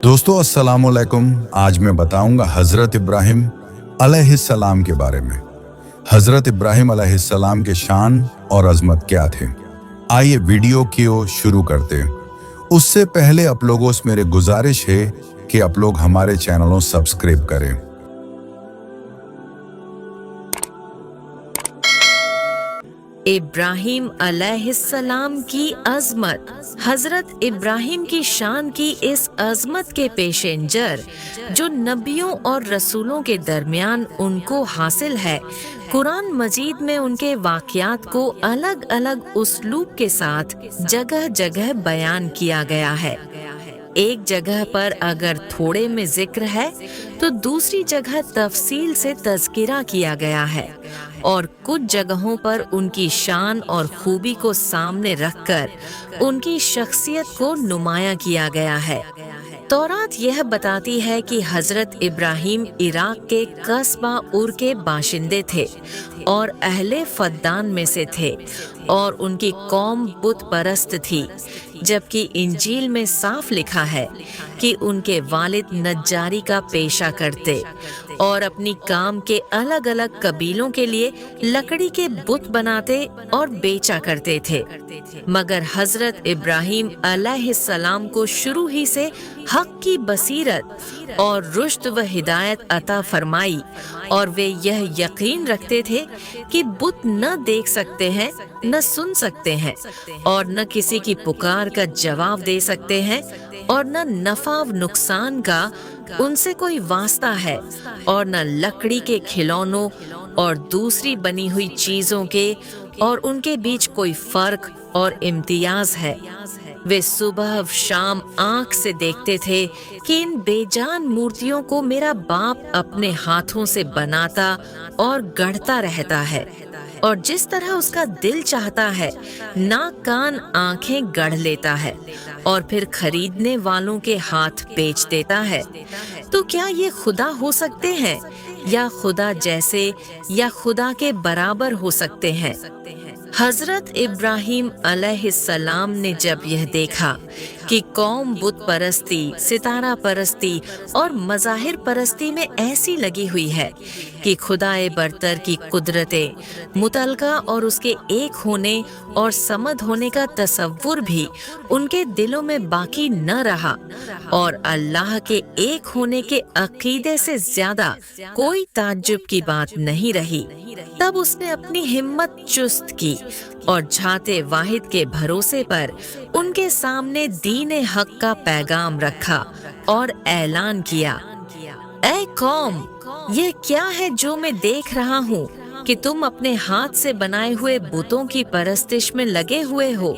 दोस्तों अस्सलाम वालेकुम। आज मैं बताऊंगा हज़रत इब्राहिम अलैहिस्सलाम के बारे में। हज़रत इब्राहिम अलैहिस्सलाम के शान और अजमत क्या थे। आइए वीडियो को शुरू करते हैं। उससे पहले आप लोगों से मेरे गुजारिश है कि आप लोग हमारे चैनलों सब्सक्राइब करें। इब्राहिम अलैहिस्सलाम की अज़मत। हज़रत इब्राहिम की शान की इस अज़मत के पेशेंजर जो नबियों और रसूलों के दरमियान उनको हासिल है, कुरान मजीद में उनके वाक़यात को अलग अलग उसलूब के साथ जगह जगह बयान किया गया है। एक जगह पर अगर थोड़े में जिक्र है तो दूसरी जगह तफसील से तज़किरा किया गया है और कुछ जगहों पर उनकी शान और खूबी को सामने रखकर उनकी शख्सियत को नुमाया किया गया है। तौरात यह बताती है कि हज़रत इब्राहिम इराक के कस्बा उर के बाशिंदे थे और अहले फद्दान में से थे और उनकी कौम बुत परस्त थी, जबकि इंजील में साफ लिखा है कि उनके वालिद नज्जारी का पेशा करते और अपनी काम के अलग अलग कबीलों के लिए लकड़ी के बुत बनाते और बेचा करते थे। मगर हज़रत इब्राहिम अलैहिस्सलाम को शुरू ही से हक की बसीरत और रुश्द व हिदायत अता फरमाई और वे यह यकीन रखते थे कि बुत न देख सकते हैं, न सुन सकते हैं और न किसी की पुकार का जवाब दे सकते हैं और न नफा नुकसान का उनसे कोई वास्ता है और न लकड़ी के खिलौनों और दूसरी बनी हुई चीजों के और उनके बीच कोई फर्क और इम्तियाज है। वे सुबह शाम आंख से देखते थे कि इन बेजान मूर्तियों को मेरा बाप अपने हाथों से बनाता और गढ़ता रहता है और जिस तरह उसका दिल चाहता है नाक कान आंखें गढ़ लेता है और फिर खरीदने वालों के हाथ बेच देता है। तो क्या ये खुदा हो सकते हैं या खुदा जैसे या खुदा के बराबर हो सकते हैं? हज़रत इब्राहिम अलैहिस्सलाम ने जब यह देखा कि कौम बुत परस्ती, सितारा परस्ती और मज़ाहिर परस्ती में ऐसी लगी हुई है कि खुदाए बरतर की कुदरतें मुतलका और उसके एक होने और समद होने का तसव्वुर भी उनके दिलों में बाकी न रहा और अल्लाह के एक होने के अकीदे से ज्यादा कोई ताज्जुब की बात नहीं रही, तब उसने अपनी हिम्मत चुस्त की और झाते वाहिद के भरोसे पर उनके सामने दीन हक का पैगाम रखा और ऐलान किया, ऐ कौम, ये क्या है जो मैं देख रहा हूँ कि तुम अपने हाथ से बनाए हुए बुतों की परस्तिश में लगे हुए हो।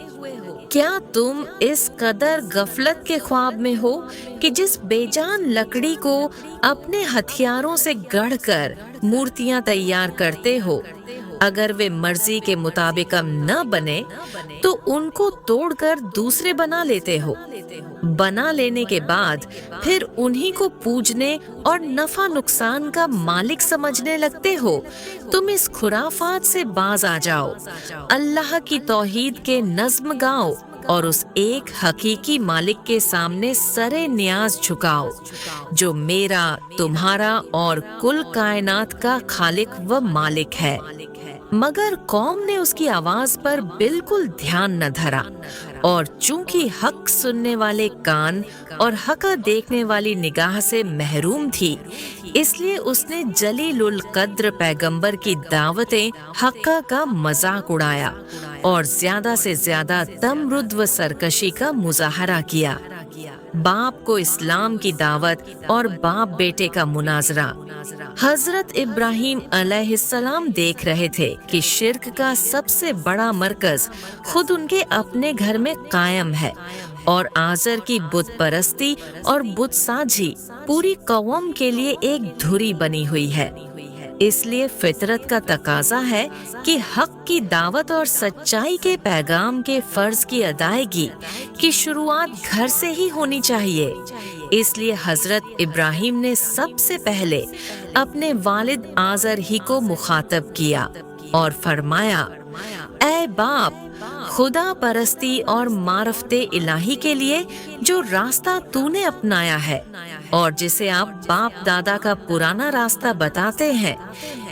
क्या तुम इस कदर गफलत के ख्वाब में हो कि जिस बेजान लकड़ी को अपने हथियारों से गढ़कर मूर्तियां तैयार करते हो, अगर वे मर्जी के मुताबिक न बने तो उनको तोड़कर दूसरे बना लेते हो। बना लेने के बाद फिर उन्हीं को पूजने और नफा नुकसान का मालिक समझने लगते हो। तुम इस खुराफात से बाज आ जाओ, अल्लाह की तौहीद के नज़्म गाओ और उस एक हकीकी मालिक के सामने सरे न्याज झुकाओ जो मेरा, तुम्हारा और कुल कायनात का खालिक व मालिक है। मगर कौम ने उसकी आवाज पर बिल्कुल ध्यान न धरा और चूंकि हक सुनने वाले कान और हक देखने वाली निगाह से महरूम थी, इसलिए उसने जलीलुल कद्र पैगंबर की दावतें हक्का का मजाक उड़ाया और ज्यादा से ज्यादा तमरुद व सरकशी का मुजाहरा किया। बाप को इस्लाम की दावत और बाप बेटे का मुनाजरा। हज़रत इब्राहिम अलैहिस्सलाम देख रहे थे कि शिर्क का सबसे बड़ा मरकज खुद उनके अपने घर में कायम है और आज़र की बुत परस्ती और बुत साझी पूरी कौम के लिए एक धुरी बनी हुई है। इसलिए फितरत का तकाजा है कि हक की दावत और सच्चाई के पैगाम के फर्ज की अदायगी की शुरुआत घर से ही होनी चाहिए। इसलिए हज़रत इब्राहिम ने सबसे पहले अपने वालिद आज़र ही को मुखातब किया और फरमाया, ऐ बाप, खुदा परस्ती और मारफते इलाही के लिए जो रास्ता तूने अपनाया है और जिसे आप बाप दादा का पुराना रास्ता बताते हैं,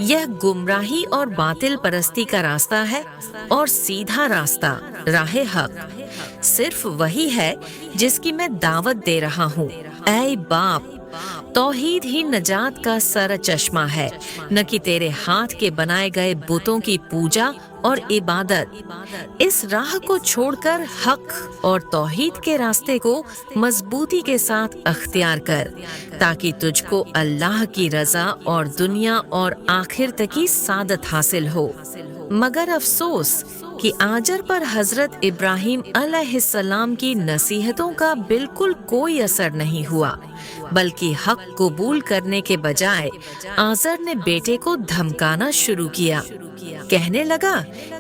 यह गुमराही और बातिल परस्ती का रास्ता है और सीधा रास्ता राहे हक सिर्फ वही है जिसकी मैं दावत दे रहा हूँ। ऐ बाप, तौहीद ही नजात का सर चश्मा है, न कि तेरे हाथ के बनाए गए बुतों की पूजा और इबादत। इस राह को छोड़कर हक और तौहीद के रास्ते को मजबूती के साथ अख्तियार कर, ताकि तुझको अल्लाह की रजा और दुनिया और आखिर तक की सादत हासिल हो। मगर अफसोस कि आजर पर हजरत इब्राहिम अलैहिस्सलाम की नसीहतों का बिल्कुल कोई असर नहीं हुआ, बल्कि हक कबूल करने के बजाय आजर ने बेटे को धमकाना शुरू किया। कहने लगा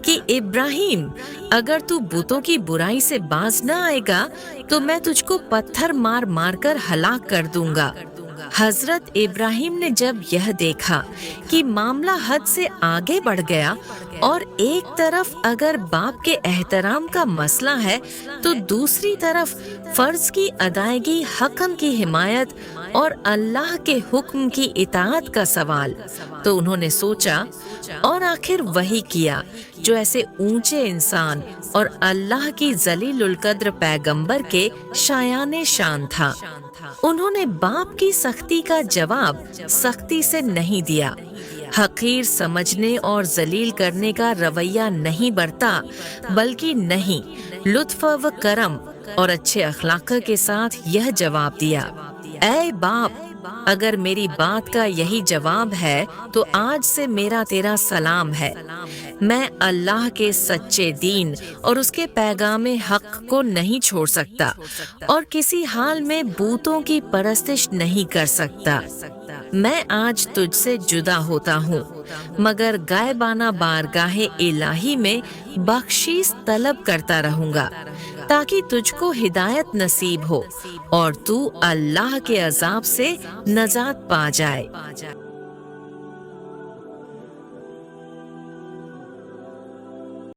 कि इब्राहिम, अगर तू बुतों की बुराई से बाज न आएगा तो मैं तुझको पत्थर मार मार कर हलाक कर दूंगा। हजरत इब्राहिम ने जब यह देखा कि मामला हद से आगे बढ़ गया और एक तरफ अगर बाप के एहतराम का मसला है तो दूसरी तरफ फर्ज की अदायगी, हकम की हिमायत और अल्लाह के हुक्म की इताअत का सवाल, तो उन्होंने सोचा और आखिर वही किया जो ऐसे ऊंचे इंसान और अल्लाह की जलीलुल कद्र पैगंबर के शायाने शान था। उन्होंने बाप की सख्ती का जवाब सख्ती से नहीं दिया, हकीर समझने और जलील करने का रवैया नहीं बरता, बल्कि नहीं, लुत्फ व करम और अच्छे अखलाक के साथ यह जवाब दिया, ऐ बाप, अगर मेरी बात का यही जवाब है तो आज से मेरा तेरा सलाम है। मैं अल्लाह के सच्चे दीन और उसके पैगामे हक को नहीं छोड़ सकता और किसी हाल में बूतों की परस्तिश नहीं कर सकता। मैं आज तुझसे जुदा होता हूँ, मगर गायबाना बारगाहे इलाही में बख्शीश तलब करता रहूंगा, ताकि तुझको हिदायत नसीब हो और तू अल्लाह के अजाब से नजात पा जाए।